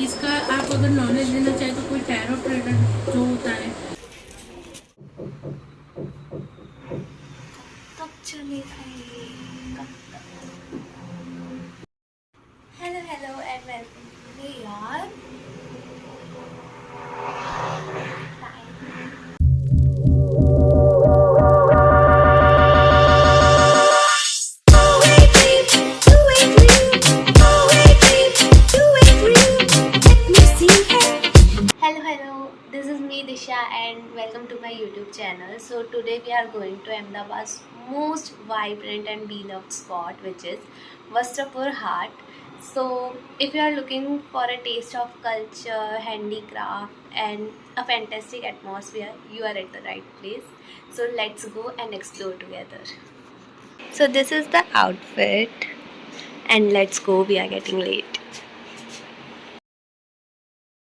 इसका आप अगर नॉलेज लेना चाहे तो कोई टैरो ट्रेडर जो होता है तब चलेगा ये। Hello hello and welcome. यार hello, this is me Disha and welcome to my YouTube channel. So today we are going to Ahmedabad's most vibrant and beloved spot, which is Vastrapur Haat. So if you are looking for a taste of culture, handicraft and a fantastic atmosphere, you are at the right place. So let's go and explore together. So this is the outfit and let's go, we are getting late.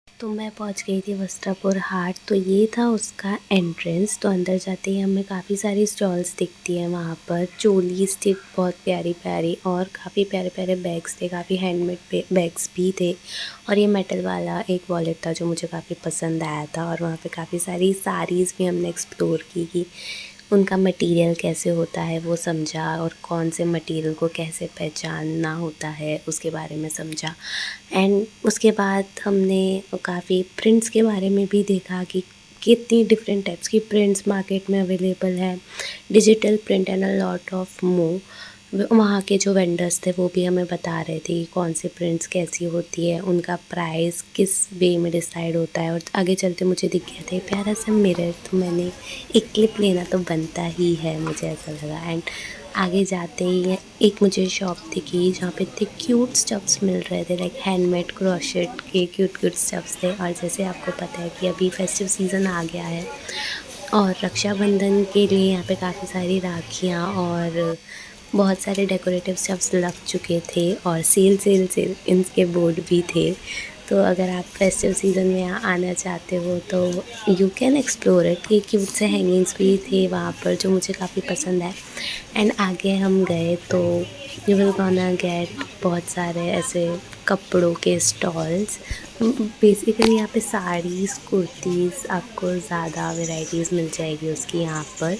तो मैं पहुंच गई थी वस्त्रापुर हाट। तो ये था उसका entrance. तो अंदर जाते ही हमें काफ़ी सारी स्टॉल्स दिखती हैं वहाँ पर। चोलीस थी बहुत प्यारी प्यारी और काफ़ी प्यारे प्यारे बैग्स थे, काफ़ी हैंडमेड बैग्स भी थे। और ये मेटल वाला एक वॉलेट था जो मुझे काफ़ी पसंद आया था। और वहाँ पे काफ़ी सारी साड़ीज़ भी हमने एक्सप्लोर की उनका मटेरियल कैसे होता है वो समझा, और कौन से मटेरियल को कैसे पहचानना होता है उसके बारे में समझा। एंड उसके बाद हमने काफ़ी प्रिंट्स के बारे में भी देखा कि कितनी डिफरेंट टाइप्स की प्रिंट्स मार्केट में अवेलेबल है, digital print and a lot of more. वहाँ के जो वेंडर्स थे वो भी हमें बता रहे थे कि कौन सी प्रिंट्स कैसी होती है, उनका प्राइस किस वे में डिसाइड होता है। और आगे चलते मुझे दिख गया था प्यारा सा मिरर, तो मैंने एक क्लिप लेना तो बनता ही है, मुझे ऐसा लगा। एंड आगे जाते ही एक मुझे शॉप दिखी जहाँ पे इतने क्यूट स्टफ्स मिल रहे थे, लाइक हैंडमेड क्रोशेट के क्यूट स्टफ्स थे। और जैसे आपको पता है कि अभी फेस्टिव सीज़न आ गया है और रक्षाबंधन के लिए यहाँ पे काफ़ी सारी राखियाँ और बहुत सारे डेकोरेटिव स्टफ्स लग चुके थे और सेल इनके बोर्ड भी थे। तो अगर आप फेस्टिव सीज़न में यहाँ आना चाहते हो तो यू कैन एक्सप्लोर इट। ये क्यूट से हैंगिंग्स भी थे वहाँ पर जो मुझे काफ़ी पसंद है। एंड आगे हम गए तो यू विल गोना गेट बहुत सारे ऐसे कपड़ों के स्टॉल्स। बेसिकली यहाँ पे साड़ीज़ कुर्तीज़ आपको ज़्यादा वैरायटीज़ मिल जाएगी उसकी यहाँ पर।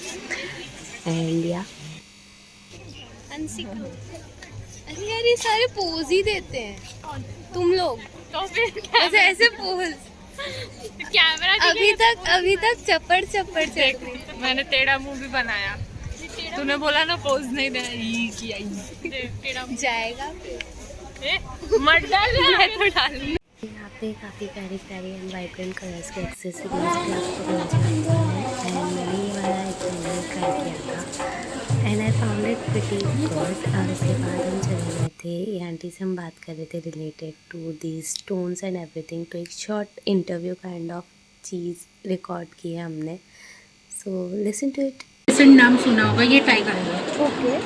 एंड या अरे यार ये सारे पोज ही देते हैं तुम लोग, तो फिर ऐसे पोज कैमरा अभी तक चप्पड़ चल। मैंने टेढ़ा मुंह भी बनाया। तूने बोला ना पोज नहीं देना, ये किया टेढ़ा जाएगा मत डाल, मैं तो डालूंगी। यहाँ पे काफ़ी प्यारी प्यारी एंड वाइब्रेंट कलर्स के एक्सेसरीज भी आपको मिल जाती हैं। एंड मैंने ये वाला एक ट्राई किया था and I found it pretty good. और उसके बाद हम चले गए थे, ये आंटी से हम बात कर रहे थे related to the stones and everything. तो एक शॉर्ट इंटरव्यू काइंड ऑफ चीज़ रिकॉर्ड की है हमने। So listen to it. नाम सुना होगा, ये टाइगर है। ओके,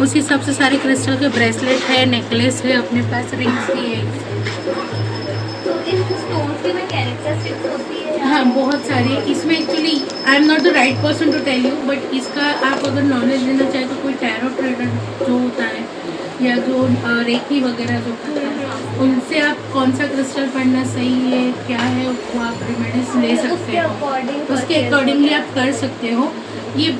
उस हिसाब से सारे क्रिस्टल के ब्रेसलेट है, नेकलेस है, अपने पास रिंग्स भी है। तो इन स्टोन्स की में कैरेक्टरिस्टिक्स होती है? हाँ, बहुत सारी। इसमें actually I am not the right person to tell you, but इसका आप अगर नॉलेज लेना चाहे तो कोई टैरो ट्रेडर जो होता है या जो रेकी वगैरह जो होता है उनसे आप कौन सा क्रिस्टल पढ़ना सही है क्या है वो आप रेमेडीज ले सकते हो, उसके अकॉर्डिंगली आप कर सकते हो। ये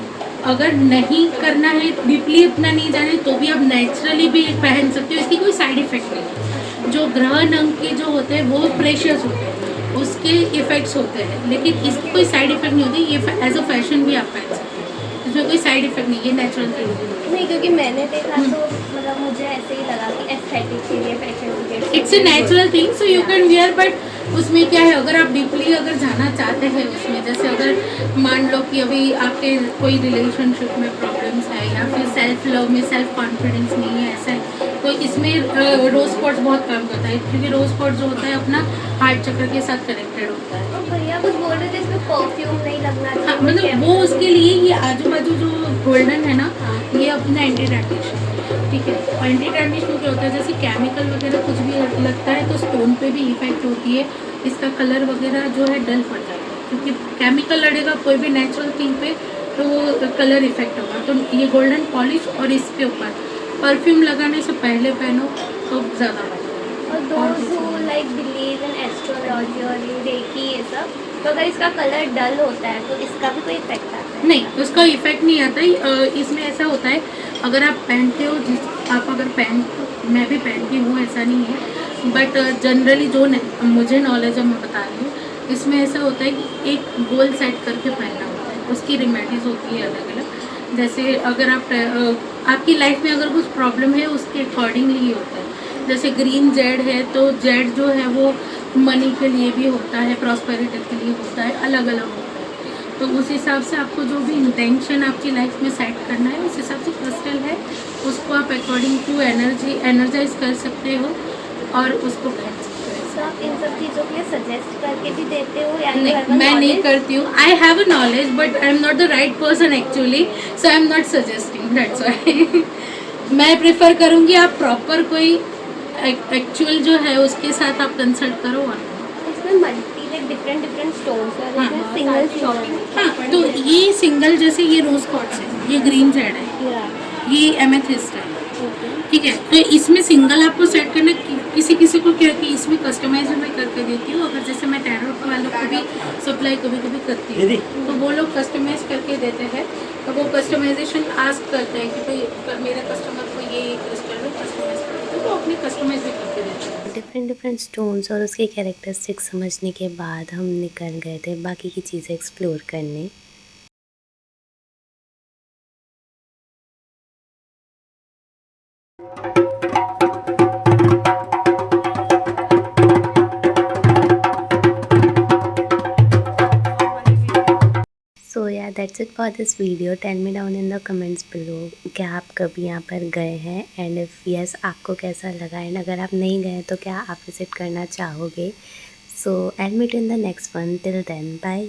अगर नहीं करना है, डीपली इतना नहीं जाने तो भी आप नेचुरली भी पहन सकते हो, इसकी कोई साइड इफ़ेक्ट नहीं। जो ग्रह नंग के जो होते हैं वो प्रेशियस होते हैं, उसके इफ़ेक्ट्स होते हैं, लेकिन इसकी कोई साइड इफ़ेक्ट नहीं होती। ये एज अ फैशन भी आप पहन सकते हो, इसमें कोई साइड इफ़ेक्ट नहीं, ये नेचुरल थिंग नहीं, क्योंकि मैंने देखा तो मतलब मुझे ऐसे ही लगा कि एस्थेटिक के लिए fashion it's a natural thing, so you can wear. But उसमें क्या है, अगर आप डीपली अगर जाना चाहते हैं उसमें, जैसे अगर मान लो कि अभी आपके कोई रिलेशनशिप में प्रॉब्लम्स है या फिर सेल्फ लव में सेल्फ कॉन्फिडेंस नहीं है, ऐसा है तो इसमें रोज स्पॉट्स बहुत काम करता है, क्योंकि रोज स्पॉट जो होता है अपना हार्ट चक्र के साथ कनेक्टेड होता है। तो भैया कुछ बोल रहे थे इसमें परफ्यूम नहीं लगना चाहिए? हाँ, मतलब वो उसके लिए ये आजू बाजू जो गोल्डन है ना, ये अपना एंटी टैनिश है, ठीक है। एंटी टैनिश में क्या होता है, जैसे केमिकल वगैरह कुछ भी लगता है तो स्टोन पे भी इफेक्ट होती है, इसका कलर वगैरह जो है डल पड़ जाता है, क्योंकि केमिकल लड़ेगा कोई भी नेचुरल थिंग पे तो वो कलर इफेक्ट होगा। तो ये गोल्डन पॉलिश और इसके ऊपर परफ्यूम लगाने से पहले पहनो तो ज़्यादा और those who like believe numerology और ये रेकी ये सब, तो अगर इसका कलर डल होता है तो इसका भी कोई इफेक्ट आता है? नहीं, उसका इफेक्ट नहीं आता ही। इसमें ऐसा होता है, अगर आप पहनते हो, आप अगर मैं भी पहनती हूँ, ऐसा नहीं है, बट जनरली जो मुझे नॉलेज है मैं बता रही हूँ, इसमें ऐसा होता है कि एक गोल सेट करके पहनना होता है, उसकी रेमेडीज होती है अलग अलग। जैसे अगर आपकी लाइफ में अगर कुछ प्रॉब्लम है, उसके अकॉर्डिंगली ही होता है। जैसे ग्रीन जेड है, तो जेड जो है वो मनी के लिए भी होता है, प्रॉस्पेरिटी के लिए होता है, अलग अलग होता है। तो उस हिसाब से आपको जो भी इंटेंशन आपकी लाइफ में सेट करना है, उस हिसाब से क्रिस्टल है, उसको आप अकॉर्डिंग टू एनर्जाइज कर सकते हो और उसको पहन सकते हो। तो आप इन सब चीज़ों के लिए सजेस्ट करके भी देते हो या नहीं, मैं नहीं करती हूँ। I have a knowledge but I am not the right person actually, so I am not suggesting, that's why. मैं प्रेफर करूँगी आप प्रॉपर कोई एक्चुअल जो है उसके साथ आप कंसल्ट करो। इसमें मल्टी लाइक डिफरेंट स्टोन्स है, हाँ। इसमें सिंगल हाँ, तो ये सिंगल, जैसे ये रोज क्वार्ट्ज है, ये ग्रीन जेड है, ये एमेथिस्ट है, ठीक है। तो इसमें सिंगल आपको सेट करना, किसी किसी को क्या कि इसमें कस्टमाइज मैं करके देती हूँ। अगर जैसे मैं टैरोट वालों को भी सप्लाई कभी कभी करती हूँ, तो वो लोग कस्टमाइज करके देते हैं। तो वो कस्टमाइजेशन आस्क करते हैं कि भाई मेरे कस्टमर को ये क्रिस्टल में कस्टमाइज करते, तो अपनी कस्टमाइज भी करके देते हैं। डिफरेंट स्टोन्स और उसके कैरेक्टरिस्टिक्स समझने के बाद हम निकल गए थे बाकी की चीज़ें एक्सप्लोर करने। सो या that's it for this video. Tell me down in the comments below क्या आप कभी यहाँ पर गए हैं, एंड इफ़ यस आपको कैसा लगा, एंड अगर आप नहीं गए तो क्या आप विज़िट करना चाहोगे। So I meet in the next one, till then bye.